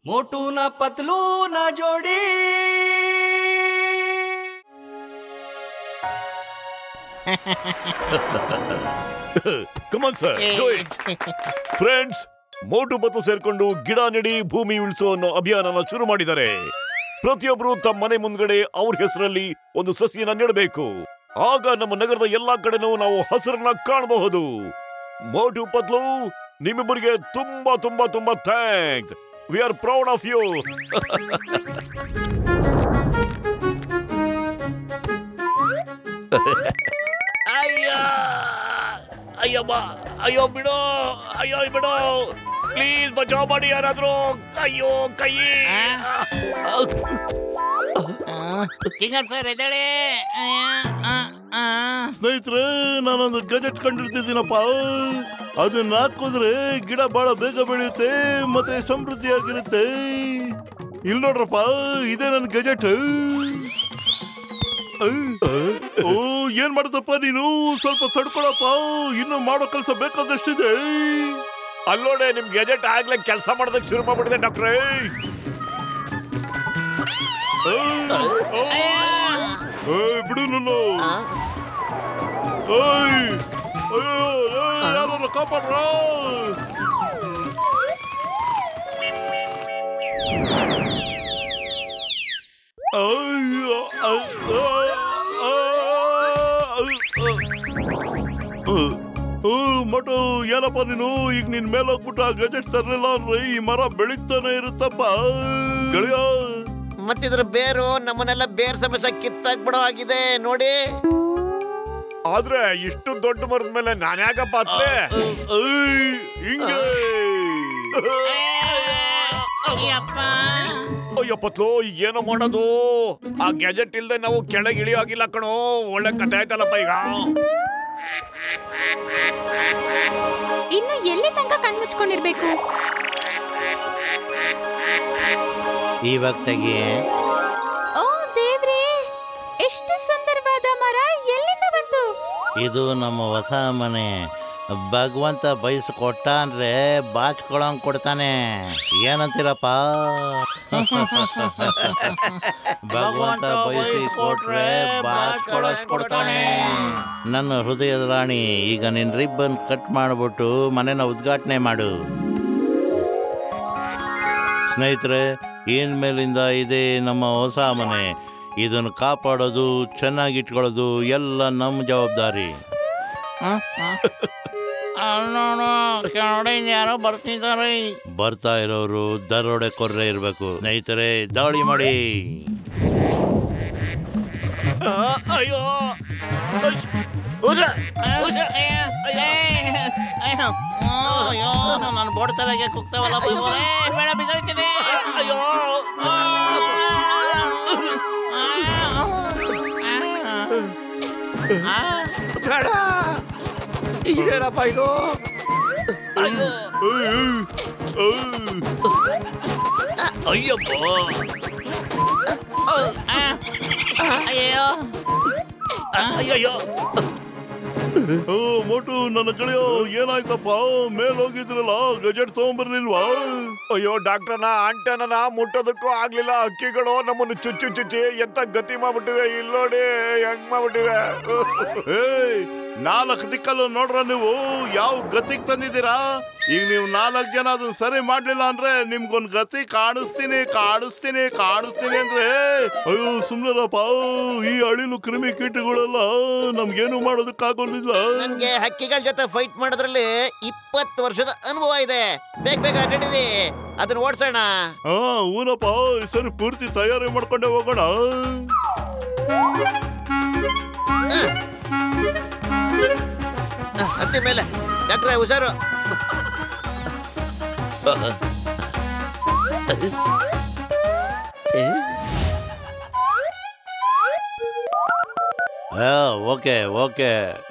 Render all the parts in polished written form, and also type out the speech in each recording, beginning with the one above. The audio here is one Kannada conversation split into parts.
मोटू ना पतलू ना जोड़ी। Come on, sir. Do it. Friends, ಮೋಟು ಪತ್ಲು ಸೇರ್ಕೊಂಡು ಗಿಡ ನೆಡಿ ಭೂಮಿ ಉಳಿಸೋ ಅನ್ನೋ ಅಭಿಯಾನನ ಶುರು ಮಾಡಿದ್ದಾರೆ. ಪ್ರತಿಯೊಬ್ಬರು ತಮ್ಮ ಮನೆ ಮುಂದ್ಗಡೆ ಅವ್ರ ಹೆಸರಲ್ಲಿ ಒಂದು ಸಸಿಯನ್ನ ನೆಡಬೇಕು. ಆಗ ನಮ್ಮ ನಗರದ ಎಲ್ಲಾ ಕಡೆನೂ ನಾವು ಹಸಿರನ್ನ ಕಾಣಬಹುದು. ಮೋಟು ಪತ್ಲು, ನಿಮ್ಮಿಬ್ಬರಿಗೆ ತುಂಬಾ ತುಂಬಾ ತುಂಬಾ thanks. We are proud of you. ಅಯ್ಯಮ್ಮ, ಅಯ್ಯೋ ಬಿಡೋ, ಅಯ್ಯೋ ಬಿಡೋ, ಪ್ಲೀಸ್ ಬಚಾವ್ ಮಾಡಿ ಯಾರಾದ್ರೂ. ಅಯ್ಯೋ ಕೈ. ಸ್ನೇಹಿತರೆ, ನಾನೊಂದು ಗೆಜೆಟ್ ಕಂಡಿರ್ತಿದ್ದೀನಪ್ಪ. ಅದನ್ನ ಹಾಕಿದ್ರೆ ಗಿಡ ಬಹಳ ಬೇಗ ಬೆಳೆಯುತ್ತೆ ಮತ್ತೆ ಸಮೃದ್ಧಿಯಾಗಿರುತ್ತೆ. ಇಲ್ಲಿ ನೋಡ್ರಪ್ಪ, ಇದೇ ನನ್ನ ಗೆಜೆಟ್. ಓ, ಏನ್ ಮಾಡುತ್ತಪ್ಪ ನೀನು? ಸ್ವಲ್ಪ ತಡ್ಕೊಳಪ್ಪ, ಇನ್ನು ಮಾಡೋ ಕೆಲಸ ಬೇಕಾದಷ್ಟಿದೆ. ಅಲ್ಲೋಡೆ, ನಿಮ್ ಗೆಜೆಟ್ ಆಗ್ಲೇ ಕೆಲಸ ಮಾಡೋದಕ್ಕೆ ಶುರು ಮಾಡ್ಬಿಟ್ಟಿದೆ ಡಾಕ್ಟ್ರೇ. ಬಿಡು ನನ್ನ. ಯಾರು ಕಾಪಾಡ್ರ? ಮಟು, ಏನಪ್ಪ ನೀನು? ಈಗ ನಿನ್ ಮೇಲೆ ಹೋಗ್ಬಿಟ್ಟು ಆ ಗೆಜೆಟ್ ತರಲಿಲ್ಲ ಅಂದ್ರೆ ಈ ಮರ ಬೆಳೀತಾನೆ ಇರುತ್ತಪ್ಪ ಗೆಳೆಯ. ಮತ್ತಿದ್ರ ಬೇರು ನಮ್ಮನ್ನೆಲ್ಲ ಬೇರ್ ಸಮಸ್ಯೆ ಕಿತ್ತಾಕ್ಬಿಡೋ ಆಗಿದೆ ನೋಡಿ. ಆದ್ರೆ ಇಷ್ಟು ದೊಡ್ಡ ಮರದ ಮೇಲೆ ನಾನು ಯಾಕಪ್ಪ ಹತ್ತೆ? ಹಿಂಗೆ ಅಯ್ಯೋ ಪತ್ಲು, ಏನೋ ಮಾಡೋದು? ಆ ಗ್ಯಾಜೆಟ್ ಇಲ್ದೆ ನಾವು ಕೆಳಗೆ ಇಳಿಯೋ ಆಗಿಲ್ಲ ಕಣೋ. ಒಳ್ಳೆ ಕಥೆ ಆಯ್ತಲ್ಲಪ್ಪ ಈಗ. ಇನ್ನು ಎಲ್ಲಿ ತನಕ ಕಣ್ಮುಚ್ಕೊಂಡಿರ್ಬೇಕು? ಇವಾಗ ತೆಗಿ. ಓ ದೇವ್ರೇ, ಎಷ್ಟು ಸುಂದರವಾದ ಮರ ಎಲ್ಲಿಂದ ಬಂತು? ಇದು ನಮ್ಮ ಹೊಸ ಮನೆ. ಭಗವಂತ ಬಯಸು ಕೊಟ್ಟ ಅಂದ್ರೆ ಬಾಚ್ಕೊಳಂಗ್ ಕೊಡ್ತಾನೆ. ಏನಂತೀರಪ್ಪ? ಭಗವಂತ ಬಯಸಿ ಕೊಟ್ರೆ ಬಾಚ್ಕೊಳಸ್ ಕೊಡ್ತಾನೆ. ನನ್ನ ಹೃದಯದ ರಾಣಿ, ಈಗ ನಿನ್ ರಿಬ್ಬನ್ ಕಟ್ ಮಾಡ್ಬಿಟ್ಟು ಮನೆನ ಉದ್ಘಾಟನೆ ಮಾಡು. ಸ್ನೇಹಿತರೆ, ಇನ್ಮೇಲಿಂದ ಇದೆ ನಮ್ಮ ಹೊಸ ಮನೆ. ಇದನ್ನು ಕಾಪಾಡೋದು, ಚೆನ್ನಾಗಿಟ್ಕೊಳ್ಳೋದು ಎಲ್ಲ ನಮ್ಮ ಜವಾಬ್ದಾರಿ. ಯಾರೋ ಬರ್ತಿದ್ದಾರೆ. ಬರ್ತಾ ಇರೋರು ದರೋಡೆ ಕೊರ್ರೆ ಇರ್ಬೇಕು. ಸ್ನೇಹಿತರೆ, ದಾಳಿ ಮಾಡಿ. ಅಯ್ಯೋ ನಾನು ಬೋರ್ಡ್ ತಲೆಗೆ ಕುಗ್ತಾವಲ್ಲ. ಬೇಡ, ಬಿದ್ದೋಯ್ತೀನಿ. ಅಯ್ಯೋ ಬೇಡ. ಏನಪ್ಪ ಇದು? ಅಯ್ಯಪ್ಪ, ಅಯ್ಯೋ ಅಯ್ಯಯ್ಯೋ. ಓ ಮೋಟು, ನನ್ನ ಗೆಳೆಯ, ಏನಾಯ್ತಪ್ಪ? ಮೇಲ್ ಹೋಗಿದ್ರಲ್ಲ, ಗೆಜೆಟ್ ತಗೊಂಬರ್ಲಿಲ್ವಾ? ಅಯ್ಯೋ ಡಾಕ್ಟರ್ನ ಆಂಟನ ಮುಟ್ಟೋದಕ್ಕೂ ಆಗ್ಲಿಲ್ಲ. ಹಕ್ಕಿಗಳು ನಮ್ಮನ್ನು ಚುಚ್ಚಿ ಚುಚ್ಚಿ ಎಂತ ಗತಿ ಮಾಡ್ಬಿಟ್ಟಿವೆ. ಇಲ್ಲೋಡಿ ಹೆಂಗ್ ಮಾಡ್ಬಿಟ್ಟಿವೆ. ಏಯ್, 4 ದಿಕ್ಕಲ್ಲೂ ನೋಡ್ರ ನೀವು, ಯಾವ ಗತಿಗೆ ತಂದಿದ್ದೀರಾ? ಈಗ ನೀವು 4 ಜನ ಅದನ್ನ ಸರಿ ಮಾಡ್ಲಿಲ್ಲ ಅಂದ್ರೆ ನಿಮ್ಗೊಂದ್ ಗತಿ ಕಾಣಿಸ್ತೀನಿ ಕಾಣಿಸ್ತೀನಿ ಕಾಣಿಸ್ತೀನಿ ಅಂದ್ರೆ, ಅಯ್ಯೋ ಸುಮ್ನರಪ್ಪ. ಈ ಅಳಿಲು ಕ್ರಿಮಿ ಕೀಟಗಳೆಲ್ಲ ನಮ್ಗೇನು ಮಾಡೋದಕ್ಕಾಗೋದಿಲ್ಲ. ನನ್ಗೆ ಹಕ್ಕಿಗಳ ಜೊತೆ ಫೈಟ್ ಮಾಡೋದ್ರಲ್ಲಿ 20 ವರ್ಷದ ಅನುಭವ ಇದೆ. ಬೇಗ ಬೇಗ ನಡೀರಿ, ಅದನ್ನ ಓಡಿಸೋಣ. ಊನಪ್ಪ, ಸರಿ ಪೂರ್ತಿ ತಯಾರಿ ಮಾಡ್ಕೊಂಡೆ ಹೋಗೋಣ. ಹತ್ತಿ ಮೇಲೆ ಡಾಕ್ಟ್ರೆ, ಹುಷಾರು. ಓಕೆ ಓಕೆ,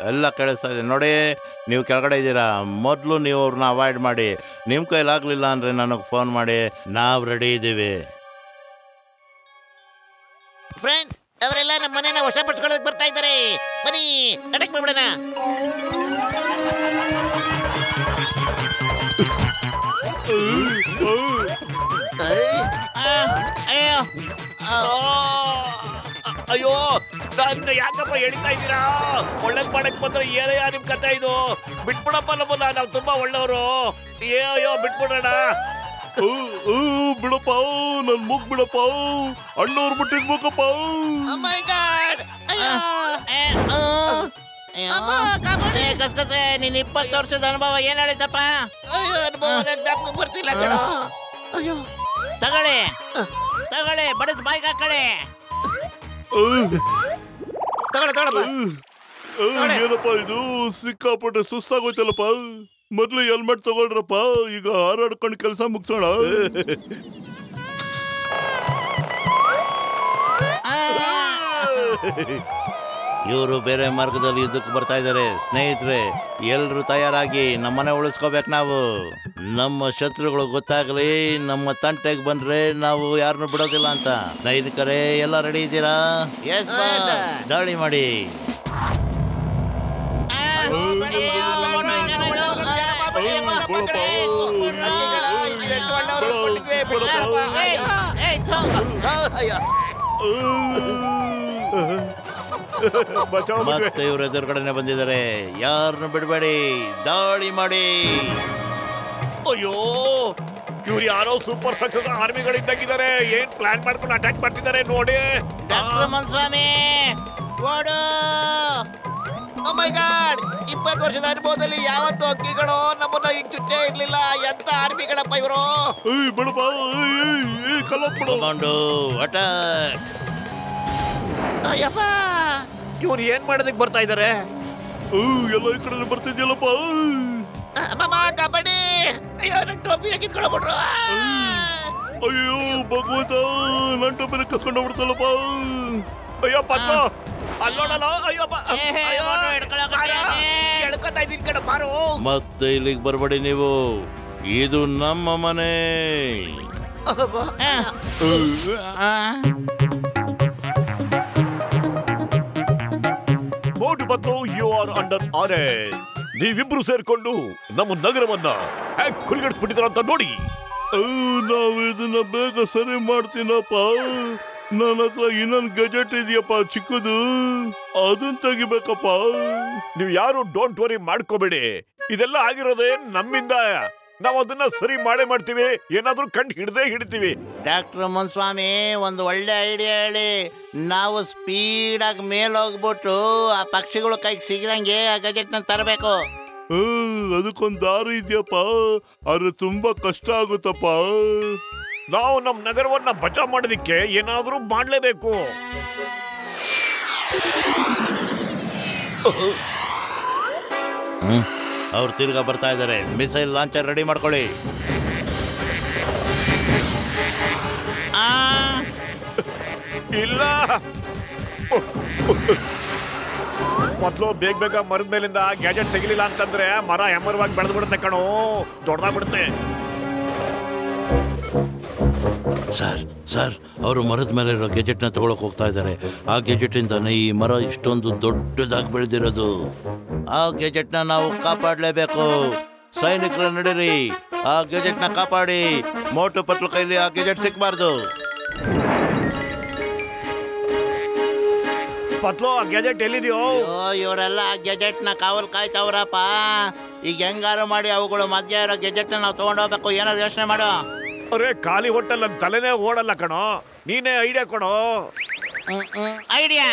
ಎಲ್ಲ ಕೇಳಿಸ್ತಾ ಇದೆ ನೋಡಿ. ನೀವು ಕೆಳಗಡೆ ಇದ್ದೀರಾ, ಮೊದಲು ನೀವು ಅವ್ರನ್ನ ಅವಾಯ್ಡ್ ಮಾಡಿ. ನಿಮ್ಮ ಕೈಲಾಗಲಿಲ್ಲ ಅಂದರೆ ನನಗೆ ಫೋನ್ ಮಾಡಿ, ನಾವು ರೆಡಿ ಇದ್ದೀವಿ. ಫ್ರೆಂಡ್ಸ್, ಅವರೆಲ್ಲ ನಮ್ಮ ಮನೇನ ವಶಪಡಿಸ್ಕೊಳ್ಳೋದಕ್ಕೆ ಬರ್ತಾ ಇದ್ದಾರೆ. ಬನ್ನಿ, ಅಟ್ಯಾಕ್ ಮಾಡ್ಬಿಡೋಣ. ಅಯ್ಯೋ ನನ್ನ ಯಾಕಪ್ಪ ಎಳಿತಾ ಇದ್ದೀರಾ? ಒಳ್ಳೇದ್ ಮಾಡಕ್ ಬಂದ್ರೆ ಏನಯ್ಯ ನಿಮ್ ಕತೆ ಇದು? ಬಿಟ್ಬಿಡಪ್ಪ ನಮ್ಮನ್ನ, ನಾವು ತುಂಬಾ ಒಳ್ಳೆಯವರು. ಅಯ್ಯೋ ಬಿಟ್ಬಿಡೋಣ. ಬಿಡಪ್ಪ, ನನ್ ಮೂಗ್ ಬಿಡಪ್ಪ, ಅಣ್ಣವ್ರು ಬಿಟ್ಟಿರ್ಬೇಕಪ್ಪ. ಗಸಗಸೆ, ನೀನ್ 20 ವರ್ಷದ ಅನುಭವ ಏನ್ ಹೇಳಿದಪ್ಪ? ಬರ್ತಿಲ್ಲ. ತಗೊಳ್ಳಿ ತಗೊಳ್ಳಿ, ಬಡದ್ ಬಾಯ್ಗೆ ಹಾಕೊಳ್ಳಿ. ಏನಪ್ಪ ಇದು? ಸಿಕ್ಕಾಪಟ್ಟೆ ಸುಸ್ತಾಗೋಯ್ತಲ್ಲಪ್ಪ. ಮೊದ್ಲು ಹೆಲ್ಮೆಟ್ ತಗೊಳ್ರಪ್ಪ, ಈಗ ಹಾರಾಡ್ಕೊಂಡು ಕೆಲಸ ಮುಗ್ಸೋಣ. ಇವರು ಬೇರೆ ಮಾರ್ಗದಲ್ಲಿ ಯುದ್ಧಕ್ಕೆ ಬರ್ತಾ ಇದ್ದಾರೆ. ಸ್ನೇಹಿತರೆ, ಎಲ್ರು ತಯಾರಾಗಿ ನಮ್ಮನೆ ಉಳಿಸ್ಕೋಬೇಕು. ನಾವು ನಮ್ಮ ಶತ್ರುಗಳು ಗೊತ್ತಾಗಲಿ, ನಮ್ಮ ತಂಟೆಗೆ ಬಂದ್ರೆ ನಾವು ಯಾರನ್ನು ಬಿಡೋದಿಲ್ಲ ಅಂತ. ಸೈನಿಕರೇ, ಎಲ್ಲ ರೆಡಿ ಇದ್ದೀರಾ? ಎಸ್, ದಾಳಿ ಮಾಡಿ. ಮತ್ತೆ ಇವ್ರ ಎದುರುಗಡೆನೆ ಬಂದಿದ್ದಾರೆ. ಯಾರನ್ನು ಬಿಡಬೇಡಿ, ದಾಳಿ ಮಾಡಿ. ಅಯ್ಯೋ, ಇವ್ರು ಯಾರೋ ಸೂಪರ್ ಸಕ್ಸಸ್ ಆರ್ಮಿಗಳಿದ್ದಾಗಿದ್ದಾರೆ. ಏನ್ ಪ್ಲಾನ್ ಮಾಡ್ಕೊಂಡು ಅಟ್ಯಾಕ್ ಮಾಡ್ತಿದ್ದಾರೆ ನೋಡಿ. ಡಾಕ್ಟರ್ ಮನ್ಸ್ವಾಮಿ, ಓಡು! ಓ ಮೈ ಗಾಡ್, 20 ವರ್ಷದ ಅನುಭವದಲ್ಲಿ ಯಾವತ್ತು ಹಕ್ಕಿಗಳು ನಮ್ಮನ್ನ ಈಗ ಚುಚ್ಚೇ ಇರ್ಲಿಲ್ಲ. ಎಂತ ಆರ್ಮಿಗಳಪ್ಪ ಇವರು. ಬಿಡಪ್ಪ, ಕಮಾಂಡೋ ಅಟ್ಯಾಕ್. ಅಯ್ಯಪ್ಪ, ಇವ್ರು ಏನ್ ಮಾಡೋದಕ್ಕೆ ಬರ್ತಾ ಇದ್ದಾರೆ? ಎಲ್ಲ ಈ ಕಡೆ ಬರ್ತಿದ್ಯಲ್ಲಪ್ಪ. ಕಬಡ್ಡಿ. ಅಯ್ಯೋ, ನನ್ನ ಟೋಪಿನ ಕಿತ್ಕೊಂಡ್ಬಿಟ್ರು. ಅಯ್ಯೋ ಭಗವಂತ, ನನ್ನ ಟೋಪಿನ ಕತ್ಕೊಂಡು ಬಿಡ್ತಲ್ಲಪ್ಪ. ಅಯ್ಯೋ ಪಕ್ಕ ಅಲ್ಲೋಡಲ್ಲ. ಎಳ್ಕೊತಾ ಇದ್ದೀನಿ ಕಣ, ಬಾರು. ಮತ್ತೆ ಇಲ್ಲಿಗೆ ಬರಬೇಡಿ ನೀವು, ಇದು ನಮ್ಮ ಮನೆ. ಮೋಟು ಪತ್ಲು, ಯು ಆರ್ ಅಂಡರ್ ಅರೆಸ್ಟ್. ನೀವಿಬ್ರು ಸೇರ್ಕೊಂಡು ನಮ್ಮ ನಗರವನ್ನ ಹ್ಯಾಕ್ ಕುಲ್ಗಡಿಸ್ಬಿಟ್ಟಿದಾರಂತ ನೋಡಿ. ನಾವು ಇದನ್ನ ಬೇಗ ಸರಿ ಮಾಡ್ತೀನಪ್ಪ. ನನ್ನ ಹತ್ರ ಇನ್ನೊಂದು ಗೆಜೆಟ್ ಇದೆಯಪ್ಪ, ಚಿಕ್ಕದು, ಅದನ್ನ ತೆಗಿಬೇಕಪ್ಪ. ನೀವು ಯಾರು ಡೋಂಟ್ ವರಿ ಮಾಡ್ಕೋಬೇಡಿ. ಇದೆಲ್ಲ ಆಗಿರೋದೇ ನಮ್ಮಿಂದ. ನಾವು ಅದನ್ನ ಸರಿ ಮಾಡೇ ಮಾಡ್ತೀವಿ. ಏನಾದ್ರೂ ಕಂಡು ಹಿಡಿತೀವಿ. ಡಾಕ್ಟರ್ ಮನ್ಸ್ವಾಮಿ, ಒಂದು ಒಳ್ಳೆ ಐಡಿಯಾ ಹೇಳಿ. ನಾವು ಸ್ಪೀಡಾಗಿ ಮೇಲೋಗ್ಬಿಟ್ಟು ಆ ಪಕ್ಷಿಗಳು ಕೈಗೆ ಸಿಗದಂಗೆ ಆ ಗೆಜೆಟ್ನ ತರಬೇಕು. ಅದಕ್ಕೊಂದು ದಾರಿ ಇದೆಯಪ್ಪ, ಆದ್ರೆ ತುಂಬಾ ಕಷ್ಟ ಆಗುತ್ತಪ್ಪ. ನಾವು ನಮ್ಮ ನಗರವನ್ನ ಬಚಾವ್ ಮಾಡೋದಿಕ್ಕೆ ಏನಾದ್ರೂ ಮಾಡ್ಲೇಬೇಕು. ಅವ್ರು ತಿರ್ಗಾ ಬರ್ತಾ ಇದ್ದಾರೆ. ಮಿಸೈಲ್ ಲಾಂಚರ್ ರೆಡಿ ಮಾಡ್ಕೊಳ್ಳಿ. ಇಲ್ಲ, ಮೊದ್ಲು ಬೇಗ ಮರದ ಮೇಲಿಂದ ಗ್ಯಾಜೆಟ್ ತೆಗಿಲಿಲ್ಲ ಅಂತಂದ್ರೆ ಮರ ಹೆಮ್ಮರವಾಗಿ ಬೆಳೆದು ಬಿಡುತ್ತೆ ಕಣೋ, ದೊಡ್ಡದಾಗ್ಬಿಡುತ್ತೆ. ಸರ್, ಅವರು ಮರದ ಮೇಲೆ ಇರೋ ಗೆಜೆಟ್ನ ತಗೊಳಕ್ ಹೋಗ್ತಾ ಇದ್ದಾರೆ. ಆ ಗೆಜೆಟಿಂದಾನೆ ಈ ಮರ ಇಷ್ಟೊಂದು ದೊಡ್ಡದಾಗಿ ಬೆಳೆದಿರೋದು. ಆ ಗೆಜೆಟ್ನ ನಾವು ಕಾಪಾಡಲೇಬೇಕು. ಸೈನಿಕರು ನಡೀರಿ, ಆ ಗೆಜೆಟ್ನ ಕಾಪಾಡಿ. ಮೋಟು ಪತ್ಲು ಕೈಲಿ ಆ ಗೆಜೆಟ್ ಸಿಕ್ಬಾರ್ದು. ಪತ್ಲು, ಆ ಗೆಜೆಟ್ ಎಲ್ಲಿದೆಯೋ? ಇವರೆಲ್ಲ ಆ ಗೆಜೆಟ್ನ ಕಾವಲ್ ಕಾಯ್ತವ್ರಪ್ಪ. ಈಗ ಹೆಂಗಾರು ಮಾಡಿ ಅವುಗಳು ಮಧ್ಯ ಇರೋ ಗೆಜೆಟ್ನ ನಾವು ತಗೊಂಡೋಗ್ಬೇಕು. ಏನಾದ್ರು ಯೋಚನೆ ಮಾಡೋ. ಅರೆ, ಖಾಲಿ ಹೊಟ್ಟೆಲ್ ನನ್ನ ತಲೆನೇ ಓಡಲ್ಲ ಕಣೋ. ನೀನೇ ಐಡಿಯಾ ಕೊಡೋ. ಐಡಿಯಾ?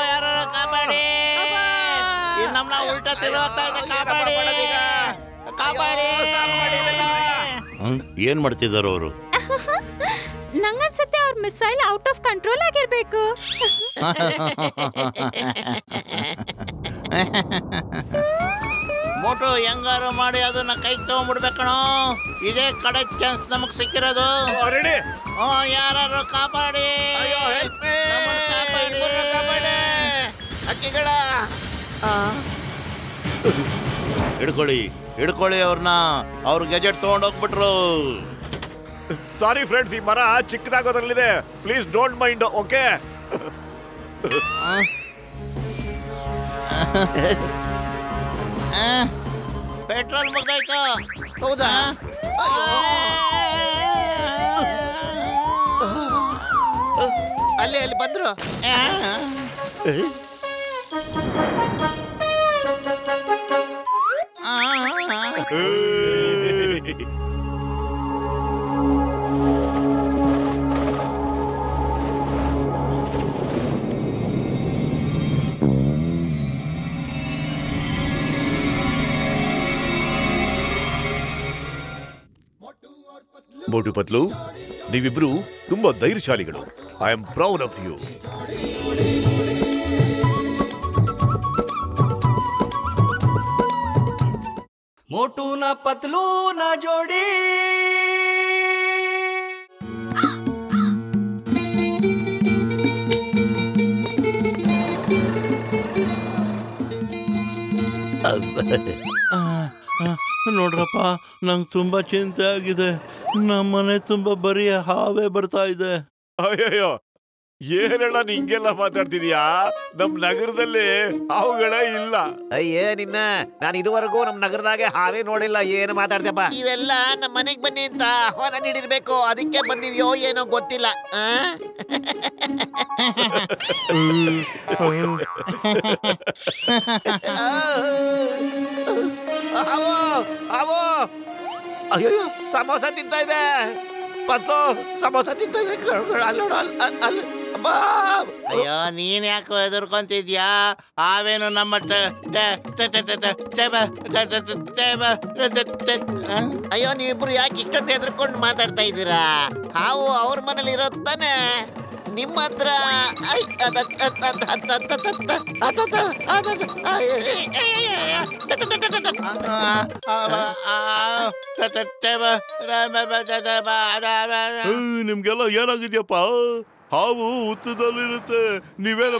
ಯಾರು ಕಾಪಾಡಿ, ನಮ್ಮನ್ನ ಉಲ್ಟಾ ತಿರುಗ್ತಾ ಇದೆ. ಕಾಪಾಡಿ. ಏನ್ ಮಾಡ್ತಿದಾರ ಅವರು? ನಂಗನ್ಸುತ್ತೆ ಅವ್ರ ಮಿಸೈಲ್ ಔಟ್ ಆಫ್ ಕಂಟ್ರೋಲ್ ಆಗಿರ್ಬೇಕು. ಮೋಟು, ಹೆಂಗಾರು ಮಾಡಿ ಅದನ್ನ ಕೈಗೆ ತಗೊಂಡ್ಬಿಡ್ಬೇಕಣೋ. ಇದೇ ಕಡೆ ಚಾನ್ಸ್ ನಮಗ್ ಸಿಕ್ಕಿರೋದು. ಯಾರು ಕಾಪಾಡಿ. ಹಕ್ಕಿಗಳ ಹಿಡ್ಕೊಳ್ಳಿ ಅವ್ರನ್ನ. ಅವ್ರ ಗೆಜೆಟ್ ತಗೊಂಡೋಗ್ಬಿಟ್ರು. ಸಾರಿ ಫ್ರೆಂಡ್ಸ್, ಈ ಮರ ಚಿಕ್ಕದಾಗೋದ್ರಲ್ಲಿದೆ. Please don't mind, okay? Petrol ಮುಗ್ದಾಯ್ತು. ಹೌದಾ? ಅಲ್ಲಿ ಅಲ್ಲಿ ಬಂದ್ರು. ಮೋಟು ಪತ್ಲು, ನೀವಿಬ್ರು ತುಂಬಾ ಧೈರ್ಯಶಾಲಿಗಳು. I am proud of you. Motu ना पतलू ना जोड़ी ನೋಡ್ರಪ್ಪ, ನಂಗೆ ತುಂಬಾ ಚಿಂತೆ ಆಗಿದೆ. ನಮ್ಮನೆ ತುಂಬಾ ಬರೀ ಹಾವೇ ಬರ್ತಾ ಇದೆ. ಅಯ್ಯಯ್ಯೋ, ಏನೆಲ್ಲ ಹಿಂಗೆಲ್ಲ ಮಾತಾಡ್ತಿದ್ಯಾ? ನಮ್ ನಗರದಲ್ಲಿ ಹಾವುಗಳೇ ಇಲ್ಲ. ಅಯ್ಯೇ ನಿನ್ನ, ನಾನು ಇದುವರೆಗೂ ನಮ್ ನಗರದಾಗೆ ಹಾವೇ ನೋಡಿಲ್ಲ. ಏನು ಮಾತಾಡ್ತಪ್ಪ? ಇವೆಲ್ಲ ನಮ್ಮ ಮನೆಗ್ ಬನ್ನಿ ಅಂತ ಆಹ್ವಾನ ನೀಡಿರ್ಬೇಕು, ಅದಕ್ಕೆ ಬಂದಿವ್ಯೋ ಏನೋ ಗೊತ್ತಿಲ್ಲ. ಅಯ್ಯೋ, ಸಮೋಸ ತಿಂತ ಇದೆ ಪತ್ತು, ಸಮೋಸ ತಿಂತ ಇದೆ. ಅಲ್ಲಿ ಅಯ್ಯೋ, ನೀನ್ ಯಾಕೋ ಹೆದರ್ಕೊಂತಿದ್ಯಾ? ಹಾವೇನು ನಮ್ಮ ಅಯ್ಯೋ, ನೀವಿಬ್ರು ಯಾಕೆ ಇಷ್ಟೊಂದು ಹೆದರ್ಕೊಂಡು ಮಾತಾಡ್ತಾ ಇದ್ದೀರಾ? ಹಾವು ಅವ್ರ ಮನೇಲಿ ಇರೋದ್ ತಾನೆ, ನಿಮ್ಮ ಹತ್ರ ನಿಮ್ಗೆಲ್ಲ ಏನಾಗಿದ್ಯಪ್ಪ? ಹಾವು ಉತ್ತದಲ್ಲಿರುತ್ತೆ, ನೀವೇನ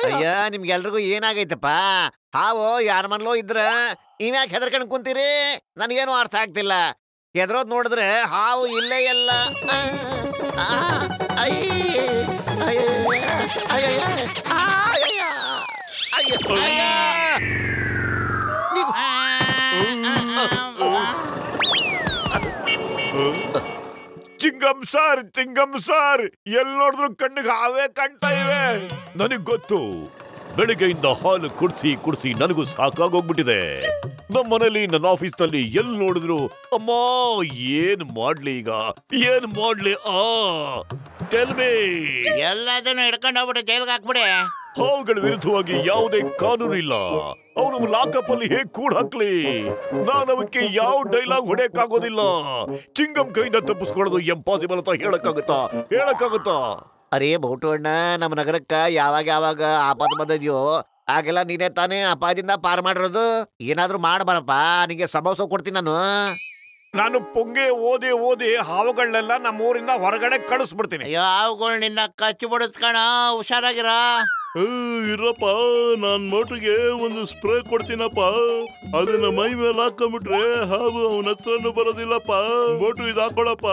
ಅಯ್ಯ, ನಿಮ್ಗೆಲ್ರಿಗೂ ಏನಾಗೈತಪ್ಪ? ಹಾವು ಯಾರ ಮನೇಲೋ ಇದ್ರ ನೀವ್ಯಾಕೆ ಹೆದರ್ಕೊಂಡು ಕುಂತೀರಿ? ನನಗೇನು ಅರ್ಥ ಆಗ್ತಿಲ್ಲ. ಹೆದರೋದ್ ನೋಡಿದ್ರೆ ಹಾವು ಇಲ್ಲೇ ಎಲ್ಲ. ಚಿಂಗಂ ಸಾರ್, ಎಲ್ ನೋಡಿದ್ರು ಕಣ್ಣಿಗೆ ಹಾವೇ ಕಾಣ್ತಾ ಇವೆ. ನನಗ್ ಗೊತ್ತು, ಬೆಳಿಗ್ಗೆಯಿಂದ ಹಾಲು ಕುಡ್ಸಿ ನನಗೂ ಸಾಕಾಗೋಗ್ಬಿಟ್ಟಿದೆ. ನಮ್ಮ ಮನೇಲಿ, ನನ್ನ ಆಫೀಸ್ ನಲ್ಲಿ ಎಲ್ ನೋಡಿದ್ರು ಅಮ್ಮ ಏನ್ ಮಾಡ್ಲಿ ಈಗ, ಏನ್ ಮಾಡ್ಲಿ? Tell me. ಎಲ್ಲದನ್ನು ಹಿಡ್ಕೊಂಡು ಹೋಗ್ಬಿಟ್ಟು ಜೈಲ್ಗೆ ಹಾಕ್ಬಿಡಿ. ಹಾವುಗಳ ವಿರುದ್ಧವಾಗಿ ಯಾವುದೇ ಕಾನೂನು ಇಲ್ಲ. ಅವನು ಲಾಕಪ್ ಅಲ್ಲಿ ಹೇಗ್ ಕೂಡ ಹಾಕ್ಲಿ? ನಾನು ಅವಕ್ಕೆ ಯಾವ ಡೈಲಾಗ್ ಹೊಡೆಯಕ್ಕಾಗೋದಿಲ್ಲ. ಚಿಂಗಂ ಕೈಯಿಂದ ತಪ್ಪಿಸ್ಕೊಳ್ಳೋದು ಎಂಪಾಸಿಬಲ್ ಅಂತ ಹೇಳಕ್ಕಾಗುತ್ತಾ? ಅರೇ ಬೋಟು ಅಣ್ಣ, ನಮ್ಮ ನಗರಕ್ಕ ಯಾವಾಗ ಆಪಾದ ಬಂದಿದ್ಯೋ ಆಗೆಲ್ಲ ನೀನೇ ತಾನೇ ಅಪಾಯದಿಂದ ಪಾರ್ ಮಾಡಿರೋದು. ಏನಾದ್ರೂ ಮಾಡಬಾರಪ್ಪ, ನಿಂಗೆ ಸಮೋಸ ಕೊಡ್ತೀನಿ ನಾನು ಪೊಂಗೆ ಓದಿ ಹಾವುಗಳನ್ನೆಲ್ಲ ನಮ್ಮ ಊರಿಂದ ಹೊರಗಡೆ ಕಳಿಸ್ಬಿಡ್ತೀನಿ. ಅಯ್ಯೋ, ಹಾವುಗಳು ನಿನ್ನ ಕಚ್ಚಿ ಬಿಡಿಸ್ಕಣ, ಹುಷಾರಾಗಿರ. ಇರಪ್ಪ, ನಾನ್ ಮೋಟಿಗೆ ಒಂದು ಸ್ಪ್ರೇ ಕೊಡ್ತೀನಪ್ಪ. ಅದನ್ನ ಮೈ ಮೇಲೆ ಹಾಕೊಂಡ್ಬಿಟ್ರೆ ಹಾವು ಅವನ ಹತ್ರನೂ ಬರೋದಿಲ್ಲಪ್ಪ. ಮೋಟು ಇದು ಹಾಕೊಳಪ್ಪ.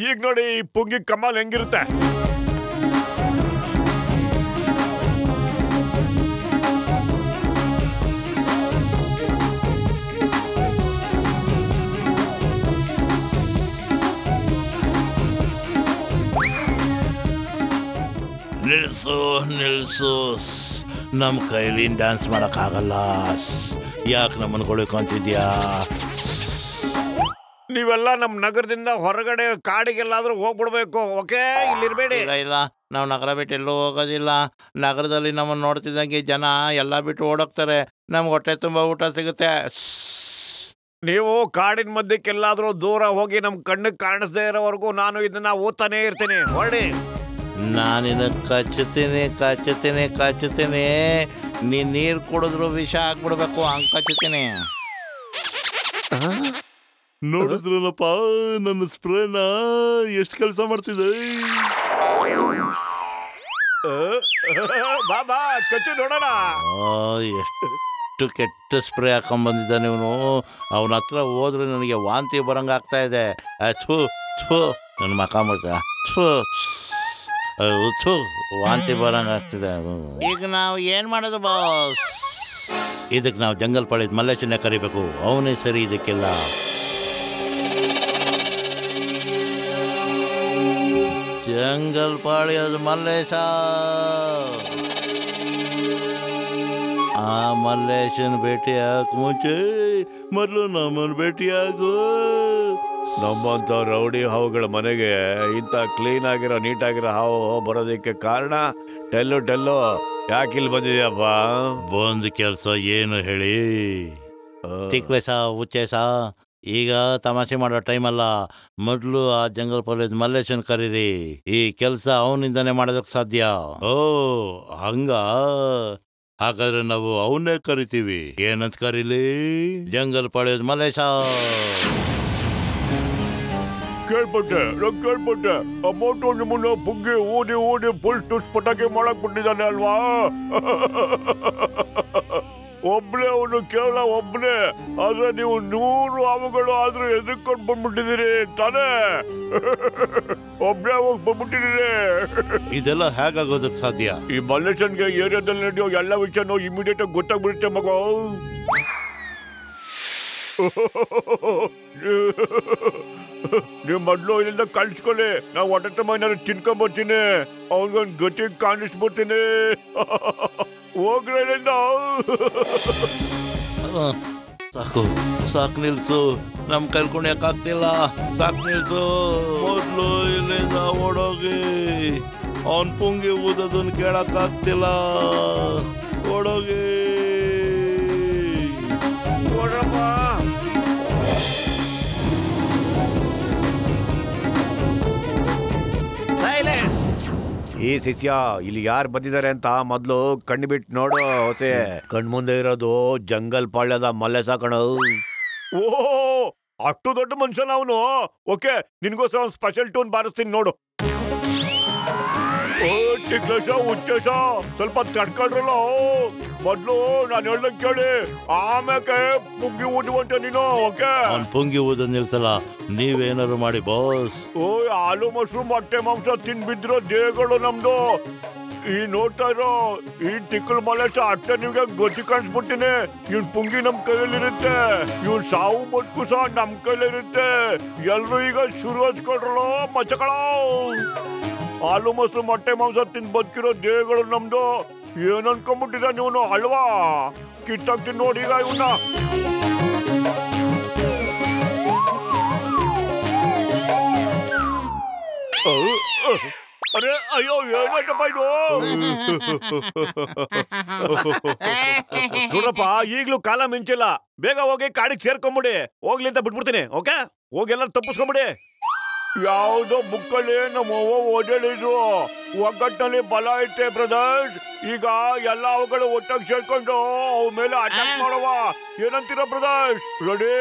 ಈಗ ನೋಡಿ ಪೊಂಗಿ ಕಮಾಲ್ ಹೆಂಗಿರುತ್ತೆ. ನಿಲ್ಸು, ನಮ್ಮ ಕೈಲಿ ಡ್ಯಾನ್ಸ್ ಮಾಡಕ್ಕಾಗಲ್ಲ. ಯಾಕೆ ನಮ್ಮನ್ನು ಕೊಳ್ಕೊಂತಿದ್ಯಾ? ನೀವೆಲ್ಲ ನಮ್ ನಗರದಿಂದ ಹೊರಗಡೆ ಕಾಡಿಗೆಲ್ಲಾದ್ರೂ ಹೋಗ್ಬಿಡ್ಬೇಕು. ಓಕೆ, ಇಲ್ಲಿರ್ಬೇಡಿ. ಇಲ್ಲ, ನಾವು ನಗರ ಬಿಟ್ಟು ಎಲ್ಲೂ ಹೋಗೋದಿಲ್ಲ. ನಗರದಲ್ಲಿ ನಮ್ಮನ್ನು ನೋಡ್ತಿದ್ದಂಗೆ ಜನ ಎಲ್ಲ ಬಿಟ್ಟು ಓಡೋಗ್ತಾರೆ. ನಮ್ಗೆ ಹೊಟ್ಟೆ ತುಂಬ ಊಟ ಸಿಗುತ್ತೆ. ನೀವು ಕಾಡಿನ ಮಧ್ಯಕ್ಕೆಲ್ಲಾದ್ರೂ ದೂರ ಹೋಗಿ ನಮ್ ಕಣ್ಣಿಗೆ ಕಾಣಿಸ್ದೇ ಇರೋವರೆಗೂ ನಾನು ಇದನ್ನ ಓದ್ತಾನೆ ಇರ್ತೀನಿ. ಹೊರಡಿ. ನಾನಿನ್ನ ಕಚ್ಚುತ್ತೀನಿ. ನೀನ್ ನೀರು ಕುಡಿದ್ರು ವಿಷ ಹಾಕ್ಬಿಡ್ಬೇಕು, ಹಂಗೆ ಕಚ್ಚುತ್ತೀನಿ. ನೋಡಿದ್ರಲ್ಲಪ್ಪ ನನ್ನ ಸ್ಪ್ರೇನ ಎಷ್ಟು ಕೆಲಸ ಮಾಡ್ತಿದೆ. ಬಾಬಾ ಕಚ್ಚು ನೋಡೋಣ. ಎಷ್ಟು ಕೆಟ್ಟ ಸ್ಪ್ರೇ ಹಾಕೊಂಡ್ಬಂದಿದ್ದಾನೆ ಇವನು. ಅವನ ಹತ್ರ ಹೋದ್ರೆ ನನಗೆ ವಾಂತಿ ಬರಂಗ ಆಗ್ತಾ ಇದೆ. ಥೂ ಥೂ ನನ್ನ ಮಕ ಥೂ ವಾಂತಿ ಬರಂಗ ಆಗ್ತಿದೆ. ಈಗ ನಾವು ಏನು ಮಾಡೋದು ಬಾಸ್? ಇದಕ್ಕೆ ನಾವು ಜಂಗಲ್ ಪಾಳ್ಯದ ಮಲ್ಲೇಶನ್ನೇ ಕರಿಬೇಕು. ಅವನೇ ಸರಿ ಇದಕ್ಕೆಲ್ಲ. ಜಂಗಲ್ ಪಾಳ್ಯದ ಮಲ್ಲೇಶ. ಆ ಮಲ್ಲೇಶನ್ ಭೇಟಿಯಾಗ ಮುಂಚೆ ಮೊದಲು ನಮ್ಮನ್ನು ಭೇಟಿಯಾಗು. ನಮ್ಮಂತ ರೌಡಿ ಹಾವುಗಳ ಮನೆಗೆ ಇಂಥ ಕ್ಲೀನ್ ಆಗಿರೋ ನೀಟಾಗಿರೋ ಹಾವು ಬರೋದಕ್ಕೆ ಕಾರಣ ಟೆಲ್ಲು ಯಾಕಿಲ್ಲಿ ಬಂದಿದ್ಯಪ್ಪ? ಬಂದ್ ಕೆಲಸ ಏನು ಹೇಳಿ? ತಿಕ್ಲೇಸ ಹುಚ್ಚೇಸ, ಈಗ ತಮಾಷೆ ಮಾಡೋ ಟೈಮ್ ಅಲ್ಲ. ಮೊದಲು ಆ ಜಂಗಲ್ ಪಾಳ್ಯದ ಮಲ್ಲೇಶನ್ ಕರೀರಿ. ಈ ಕೆಲಸ ಅವನಿಂದಾನೆ ಮಾಡೋದಕ್ಕೆ ಸಾಧ್ಯ. ಓ ಹಂಗ? ಹಾಗಾದ್ರೆ ನಾವು ಅವನ್ನೇ ಕರಿತೀವಿ. ಏನಂತ ಕರೀಲಿ? ಜಂಗಲ್ ಪಾಳ್ಯದ ಮಲ್ಲೇಶ. ಕೇಳ್ಪಟ್ಟೆ ಅಮೌಂಟ್ ನಿಮ್ಮನ್ನ ಬುಗ್ಗಿ ಊದಿ ಫುಲ್ ಟುಸ್ ಪಟಾಕಿ ಮಾಡಕ್ ಬಿಟ್ಟಿದ್ದಾನೆ ಅಲ್ವಾ? ಒಬ್ನೇ ಅವನು, ಕೇವಲ ಒಬ್ನೇ. ಆದ್ರೆ ನೀವು 100 ಹಾವುಗಳು ಆದ್ರೂ ಎದುರ್ಕೊಂಡು ಬಂದ್ಬಿಟ್ಟಿದ್ದೀರಿ ತಾನೇ? ಒಬ್ನೇ ಹೋಗಿ ಬಂದ್ಬಿಟ್ಟಿದ್ದೀರಿ. ಇದೆಲ್ಲ ಹೇಗಾಗೋದಕ್ಕೆ ಸಾಧ್ಯ? ಈ ಮಲ್ಲೇಶನ್ಗೆ ಏರಿಯಾದಲ್ಲಿ ನಡೆಯೋ ಎಲ್ಲ ವಿಷಯನೂ ಇಮಿಡಿಯೇಟ್ ಆಗಿ ಗೊತ್ತಾಗ್ಬಿಡುತ್ತೆ ಮಗ. ನೀವು ಮೊದ್ಲು ಇಲ್ಲಿಂದ ಕಳ್ಸ್ಕೊಳ್ಳಿ. ನಾವು ಹೊಟ್ಟೆ ಮೈನಾರು ತಿನ್ಕೊಂಡ್ಬರ್ತೀನಿ. ಅವನಿಗೊಂದು ಗತಿ ಕಾಣಿಸ್ಬಿಡ್ತೀನಿ. ಹೋಗ್ರಲ್ಲಿಂದ. ಸಾಕು ನಿಲ್ಸು. ನಮ್ ಕರ್ಕೊಂಡ್ಯಾಕಾಗ್ತಿಲ್ಲ. ಸಾಕು ನಿಲ್ಸು. ಮೊದ್ಲು ಇಲ್ಲಿಂದ ಓಡೋಗಿ. ಅವನ್ ಪುಂಗಿ ಊದೋದನ್ನ ಕೇಳಕ್ಕಾಗ್ತಿಲ್ಲ. ಓಡೋಗಿ. ಓಡಪ್ಪ. ಈ ಶಿಷ್ಯ ಇಲ್ಲಿ ಯಾರು ಬಂದಿದ್ದಾರೆ ಅಂತ ಮೊದ್ಲು ಕಣ್ಣು ಬಿಟ್ಟು ನೋಡು ಹೊಸೆ. ಕಣ್ಮುಂದೆ ಇರೋದು ಜಂಗಲ್ ಪಾಳ್ಯದ ಮಲ್ಲೇಶ ಕಣ. ಓ ಅಷ್ಟು ದೊಡ್ಡ ಮನುಷ್ಯನ ಅವನು. ಓಕೆ, ನಿನ್ಗೋಸ್ಕರ ಒಂದು ಸ್ಪೆಷಲ್ ಟೂನ್ ಬಾರಿಸ್ತೀನಿ ನೋಡು. ಓ ಟಿಕ್ಲೇಶ ಹುಚ್ಚೇಶ, ಸ್ವಲ್ಪ ತಡ್ಕೊಳ್ರಲ್ಲ. ಮೊದ್ಲು ನಾನು ಹೇಳ್ದಂಗೆ ಕೇಳಿ, ಆಮೇಲೆ ಪುಂಗಿ ಊದುವಂತೆ ನೀನು. ಓಕೆ, ಅವ್ನು ಪುಂಗಿ ಊದ ನಿಲ್ಸಲ್ಲ. ನೀವೇನಾದ್ರು ಮಾಡಿ ಬಾಸ್. ಓ ಹಾಲು ಮೊಸರು ಮೊಟ್ಟೆ ಮಾಂಸ ತಿನ್ಬಿದ್ರೋ ದೇಹಗಳು ನಮ್ದು. ಈ ನೋಡ್ತಾ ಇರೋ ಈ ಟಿಕ್ಕಲ್ ಮಲ್ಲೇಶ ಅಷ್ಟೇ ನಿಮ್ಗೆ ಗತಿ ಕಾಣಿಸ್ಬಿಡ್ತೀನಿ. ಇವ್ನ್ ಪುಂಗಿ ನಮ್ ಕೈಯಲ್ಲಿರುತ್ತೆ. ಇವ್ನ್ ಸಾವು ಬದುಕು ಸಹ ನಮ್ ಕೈಲಿರುತ್ತೆ. ಎಲ್ರು ಈಗ ಶುರು ಹಚ್ಕೊಳ್ರಲ್ಲ ಮಚ್ಚಗಳ. ಹಾಲು ಮೊಸರು ಮೊಟ್ಟೆ ಮಾಂಸ ತಿಂದು ಬದುಕಿರೋ ದೇಹಗಳು ನಮ್ದು. ಏನ್ ಅನ್ಕೊಂಡ್ಬಿಟ್ಟಿದ ನೀವು ಅಲ್ವಾ? ಕಿತ್ತಾಕ್ತೀನಿ ನೋಡಿ ಈಗ ಇವನ್ನ. ಅರೆ ಅಯ್ಯೋ ಏನಾಯ್ತಪ್ಪ ಇದು? ನೋಡ್ರಪ್ಪ, ಈಗ್ಲೂ ಕಾಲ ಮಿಂಚಿಲ್ಲ. ಬೇಗ ಹೋಗಿ ಕಾಡಿಗೆ ಸೇರ್ಕೊಂಬಿಡಿ. ಹೋಗ್ಲಿ ಅಂತ ಬಿಟ್ಬಿಡ್ತೀನಿ. ಓಕೆ, ಹೋಗಿ ಎಲ್ಲರೂ ತಪ್ಪಿಸ್ಕೊಂಬಿಡಿ. ಯಾವ್ದೋ ಬುಕ್ಕಲ್ಲಿ ನಮ್ಮ ಅವ್ವ ಓದಿದ್ರು, ಒಗ್ಗಟ್ಟಲ್ಲಿ ಬಲ ಐತೆ ಬ್ರದರ್ಸ್. ಈಗ ಎಲ್ಲ ಅವುಗಳು ಒಟ್ಟಾಗಿ ಸೇರ್ಕೊಂಡು ಅವ್ ಮೇಲೆ ಅಟ್ಯಾಕ್ ಮಾಡುವ. ಏನಂತೀರ ಬ್ರದರ್ಸ್? Ready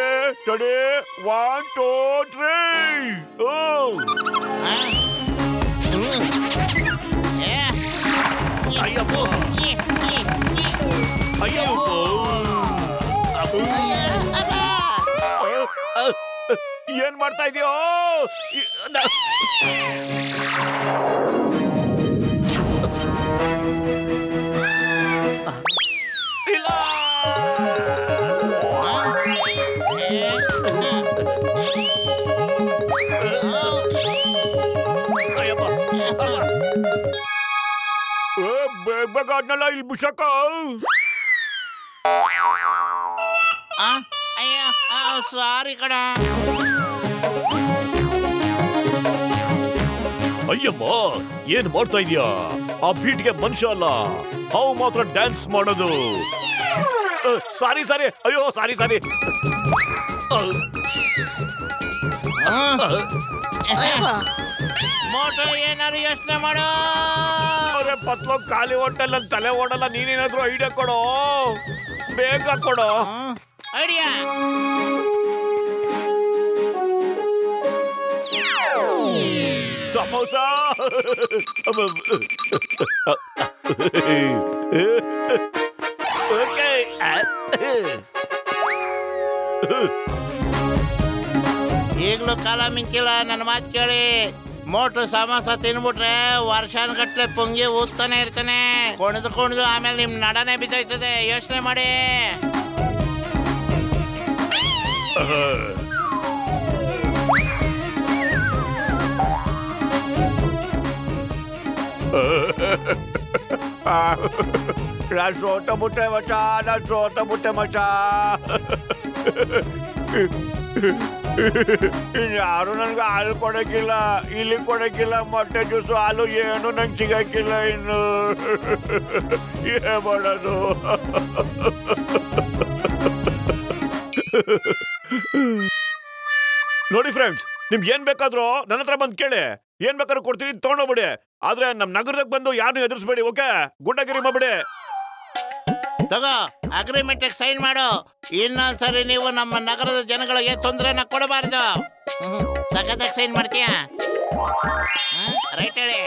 steady 1 2 3. ಅಯ್ಯಪ್ಪ ಅಯ್ಯಪ್ಪ, ಏನ್ ಮಾಡ್ತಾ ಇದೀಯೋ? ಇಲ್ಲ, ಬೇಗ ಅದನ್ನೆಲ್ಲ ಇಲ್ಲಿ ಬಿಸಕ. ಸಾರಿ ಕಣ. ಅಯ್ಯಮ್ಮ, ಏನ್ ಮಾಡ್ತಾ ಇದೀಯಾ? ಆ ಬೀಟ್ಗೆ ಮನುಷ್ಯ ಅಲ್ಲ, ಹಾವು ಮಾತ್ರ ಡ್ಯಾನ್ಸ್ ಮಾಡೋದು. ಸಾರಿ ಸಾರಿ, ಅಯ್ಯೋ ಸಾರಿ ಸಾರಿ. ಮೋಟೋ ಏನಾರು ಯೋಚನೆ ಮಾಡೋ. ಅರೆ ಪತ್ಲೋ, ಖಾಲಿ ಹೊಟ್ಟೆಲ್ಲ ತಲೆ ಓಡಲ್ಲ. ನೀನೇನಾದ್ರೂ ಐಡಿಯಾ ಕೊಡೋ, ಬೇಗ ಕೊಡೋ ಐಡಿಯಾ. ಸಮೋಸ ಓಕೆ ಈಗಲೂ ಕಾಲ ಮಿಂಚಿಲ್ಲ, ನನ್ನ ಮಾತು ಕೇಳಿ. ಮೋಟ್ರು ಸಮೋಸ ತಿನ್ಬಿಟ್ರೆ ವರ್ಷಾನುಗಟ್ಲೆ ಪುಂಗಿ ಊದ್ತಾನೆ ಇರ್ತಾನೆ. ಕುಣಿದು ಆಮೇಲೆ ನಿಮ್ ನಡನೆ ಬಿದ್ದೋಯ್ತದೆ. ಯೋಚನೆ ಮಾಡಿ. ನಾನು ಸೋತ ಬಿಟ್ಟೆ ಮಚ. ಯಾರು ನನ್ಗೆ ಹಾಲು ಕೊಡಕ್ಕಿಲ್ಲ, ಇಲ್ಲಿ ಕೊಡಕ್ಕಿಲ್ಲ, ಮೊಟ್ಟೆ ಜ್ಯೂಸು ಹಾಲು ಏನು ನಂಗೆ ಸಿಗಕ್ಕಿಲ್ಲ. ಇನ್ನು ಏನ್ ಮಾಡೋದು? ನೋಡಿ ಫ್ರೆಂಡ್ಸ್, ನಿಮ್ಗೆ ಏನ್ ಬೇಕಾದ್ರೂ ನನ್ನ ಹತ್ರ ಬಂದು ಕೇಳಿ. ಏನ್ ಬೇಕಾದ್ರೂ ಕೊಡ್ತೀನಿ, ತಗೊಂಡೋಗ್ಬಿಡಿ. ಆದ್ರೆ ನಮ್ ನಗರದಾಗ ಬಂದು ಯಾರನ್ನೂ ಎದುರಿಸ್ಬೇಡಿ. ಓಕೆ, ಗುಡ್ಡಗಿರಿ ಮಾಡ್ಬಿಡಿ. ತಗೋ, ಅಗ್ರಿಮೆಂಟ್ ಸೈನ್ ಮಾಡು. ಇನ್ನೊಂದ್ಸರಿ ನೀವು ನಮ್ಮ ನಗರದ ಜನಗಳಿಗೆ ತೊಂದರೆನ ಕೊಡಬಾರ್ದು. ಸಖತ್ತಾಗಿ ಸೈನ್ ಮಾಡ್ತೀಯಾ? ರೈಟ್ ಹೇಳಿ.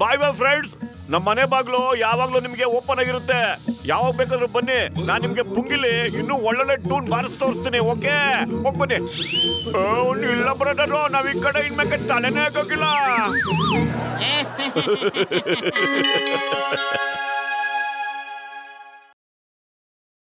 Bye friends. ನಮ್ಮ ಮನೆ ಬಾಗ್ಲು ಯಾವಾಗ್ಲೂ ನಿಮ್ಗೆ ಓಪನ್ ಆಗಿರುತ್ತೆ. ಯಾವಾಗ ಬೇಕಾದ್ರೂ ಬನ್ನಿ. ನಾನ್ ನಿಮ್ಗೆ ಪುಂಗಿಲಿ ಇನ್ನೂ ಒಳ್ಳೊಳ್ಳೆ ಟೂನ್ ಬಾರಿಸಿ ತೋರಿಸ್ತೀನಿ. ಓಕೆ, ಹೋಗ್ಬನ್ನಿ. ಇಲ್ಲ ಬ್ರದರ್, ನಾವ್ ಈ ಕಡೆ ಇನ್ಮೇಲೆ ತಲೆನೇ ಹಾಕೋಕಿಲ್ಲ.